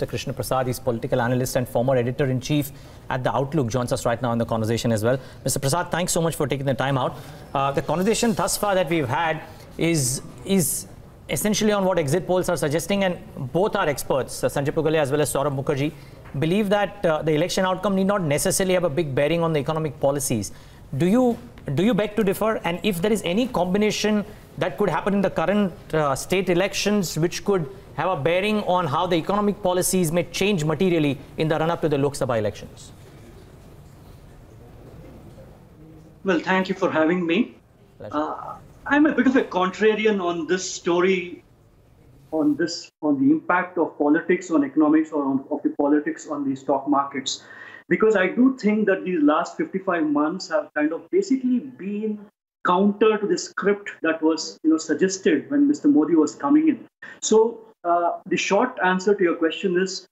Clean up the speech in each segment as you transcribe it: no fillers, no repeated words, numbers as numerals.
Mr. Krishna Prasad, he's political analyst and former editor-in-chief at The Outlook, joins us right now in the conversation as well. Mr. Prasad, thanks so much for taking the time out. The conversation thus far that we've had is essentially on what exit polls are suggesting, and both our experts, Sanjay Pugale as well as Saurabh Mukherjee, believe that the election outcome need not necessarily have a big bearing on the economic policies. Do you beg to differ? And if there is any combination that could happen in the current state elections which could have a bearing on how the economic policies may change materially in the run-up to the Lok Sabha elections? Well, thank you for having me. I'm a bit of a contrarian on this story, on the impact of politics on economics or of the politics on the stock markets, because I do think that these last 55 months have kind of basically been counter to the script that was suggested when Mr. Modi was coming in. So the short answer to your question is,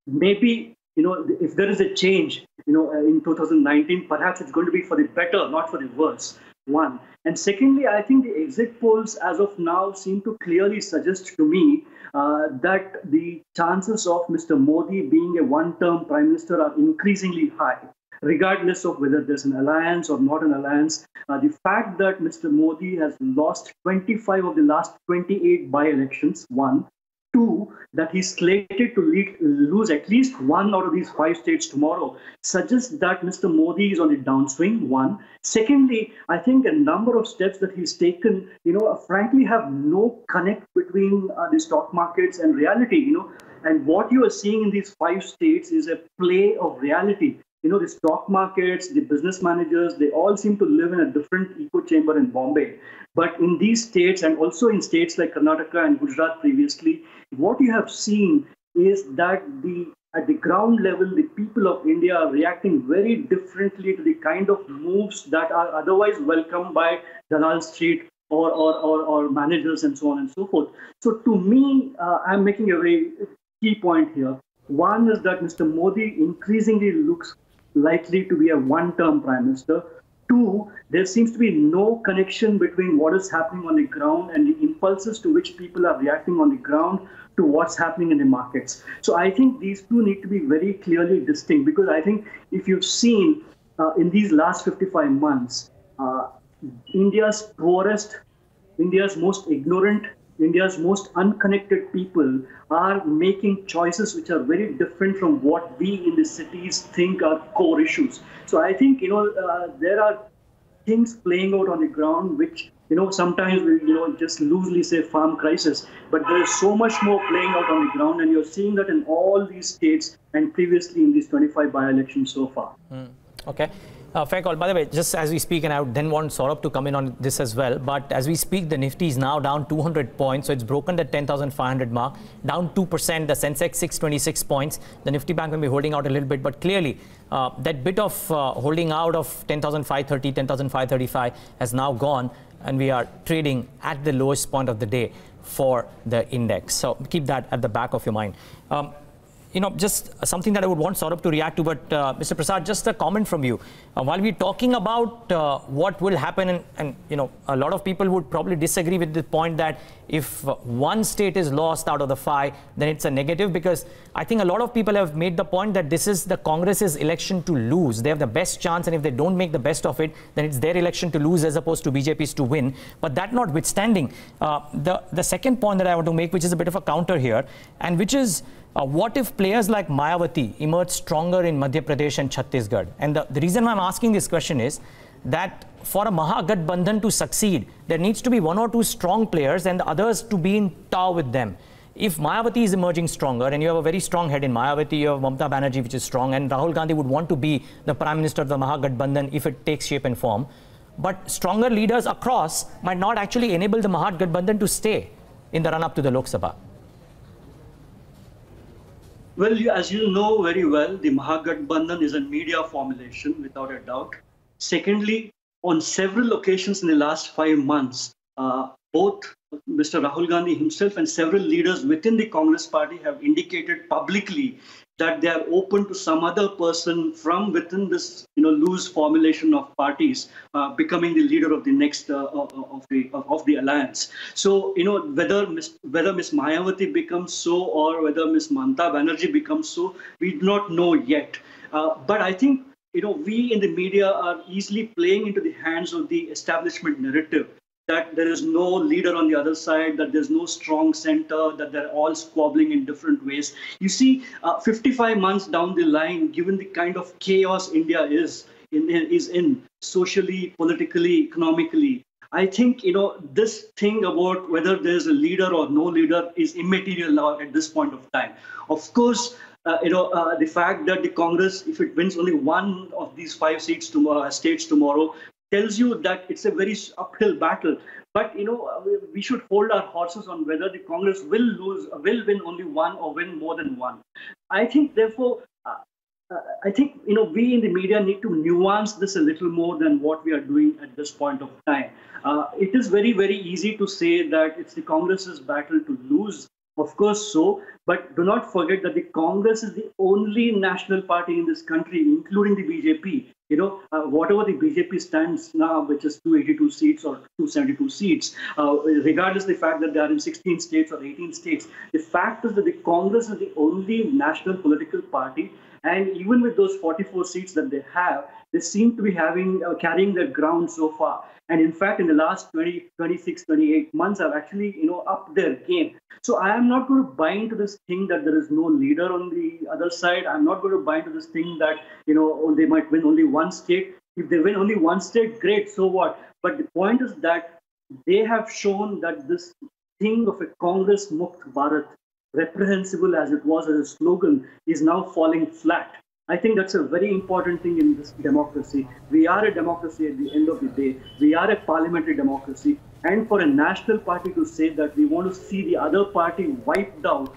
maybe, if there is a change, in 2019, perhaps it's going to be for the better, not for the worse, one. And secondly, I think the exit polls as of now seem to clearly suggest to me that the chances of Mr. Modi being a one-term prime minister are increasingly high, regardless of whether there's an alliance or not an alliance. The fact that Mr. Modi has lost 25 of the last 28 by-elections, one. Two, that he's slated to lose at least one out of these 5 states tomorrow, suggests that Mr. Modi is on the downswing, one. Secondly, I think a number of steps that he's taken, frankly have no connect between the stock markets and reality, And what you are seeing in these 5 states is a play of reality. The stock markets, the business managers, they all seem to live in a different echo chamber in Bombay. But in these states, and also in states like Karnataka and Gujarat previously, what you have seen is that at the ground level, the people of India are reacting very differently to the kind of moves that are otherwise welcomed by Dalal Street or managers and so on and so forth. So to me, I'm making a very key point here. One is that Mr. Modi increasingly looks likely to be a one-term prime minister. Two, there seems to be no connection between what is happening on the ground and the impulses to which people are reacting on the ground to what's happening in the markets. So I think these two need to be very clearly distinct, because I think if you've seen in these last 55 months, India's poorest, India's most ignorant, India's most unconnected people are making choices which are very different from what we in the cities think are core issues. So I think, there are things playing out on the ground which, sometimes we, just loosely say farm crisis, but there is so much more playing out on the ground, and you're seeing that in all these states and previously in these 25 by-elections so far. Okay. Fair call. By the way, just as we speak, and I would then want Saurabh to come in on this as well, but as we speak, the Nifty is now down 200 points, so it's broken the 10,500 mark, down 2%, the Sensex 626 points. The Nifty Bank may be holding out a little bit, but clearly that bit of holding out of 10,530, 10,535 has now gone, and we are trading at the lowest point of the day for the index. So keep that at the back of your mind. Just something that I would want Saurabh to react to, but Mr. Prasad, just a comment from you. While we're talking about what will happen, and a lot of people would probably disagree with the point that if one state is lost out of the 5, then it's a negative, because I think a lot of people have made the point that this is the Congress's election to lose. They have the best chance, and if they don't make the best of it, then it's their election to lose as opposed to BJP's to win. But that notwithstanding, the second point that I want to make, which is a bit of a counter here, and which is, what if players like Mayawati emerge stronger in Madhya Pradesh and Chhattisgarh? And the reason why I'm asking this question is that for a Mahagathbandhan to succeed, there needs to be 1 or 2 strong players and the others to be in tow with them. If Mayawati is emerging stronger, and you have a very strong head in Mayawati, you have Mamata Banerjee, which is strong, and Rahul Gandhi would want to be the Prime Minister of the Mahagathbandhan if it takes shape and form. But stronger leaders across might not actually enable the Mahagathbandhan to stay in the run-up to the Lok Sabha. Well, as you know very well, the Mahagathbandhan is a media formulation, without a doubt. Secondly, on several occasions in the last 5 months, both Mr. Rahul Gandhi himself and several leaders within the Congress party have indicated publicly that they are open to some other person from within this, loose formulation of parties becoming the leader of the next of the alliance. So, whether Miss Mayawati becomes so or whether Miss Mamata Banerjee becomes so, we do not know yet. But I think we in the media are easily playing into the hands of the establishment narrative that there is no leader on the other side, that there's no strong center, that they're all squabbling in different ways. You see, 55 months down the line, given the kind of chaos India is in socially, politically, economically, I think, this thing about whether there's a leader or no leader is immaterial now at this point of time. Of course, the fact that the Congress, if it wins only one of these 5 states tomorrow, tells you that it's a very uphill battle. But we should hold our horses on whether the Congress will win only one or win more than one. I think, therefore, we in the media need to nuance this a little more than what we are doing at this point of time. It is very, very easy to say that it's the Congress's battle to lose. Of course so, but do not forget that the Congress is the only national party in this country, including the BJP. Whatever the BJP stands now, which is 282 seats or 272 seats, regardless of the fact that they are in 16 states or 18 states, the fact is that the Congress is the only national political party. And even with those 44 seats that they have, they seem to be carrying their ground so far. And in fact, in the last 20, 26, 28 months, have actually, upped their game. So I am not going to buy into this thing that there is no leader on the other side. I'm not going to buy into this thing that, they might win only one state. If they win only one state, great, so what? But the point is that they have shown that this thing of a Congress Mukt Bharat, reprehensible as it was as a slogan, is now falling flat. I think that's a very important thing in this democracy. We are a democracy at the end of the day. We are a parliamentary democracy. And for a national party to say that we want to see the other party wiped out,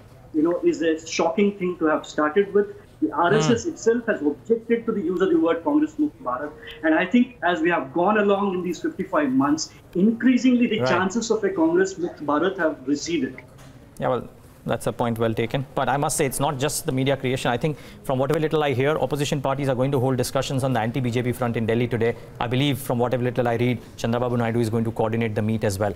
is a shocking thing to have started with. The RSS itself has objected to the use of the word Congress Mukt Bharat. And I think as we have gone along in these 55 months, increasingly the chances of a Congress Mukt Bharat have receded. Yeah, well, that's a point well taken. But I must say, it's not just the media creation. I think from whatever little I hear, opposition parties are going to hold discussions on the anti-BJP front in Delhi today. I believe from whatever little I read, Chandrababu Naidu is going to coordinate the meet as well.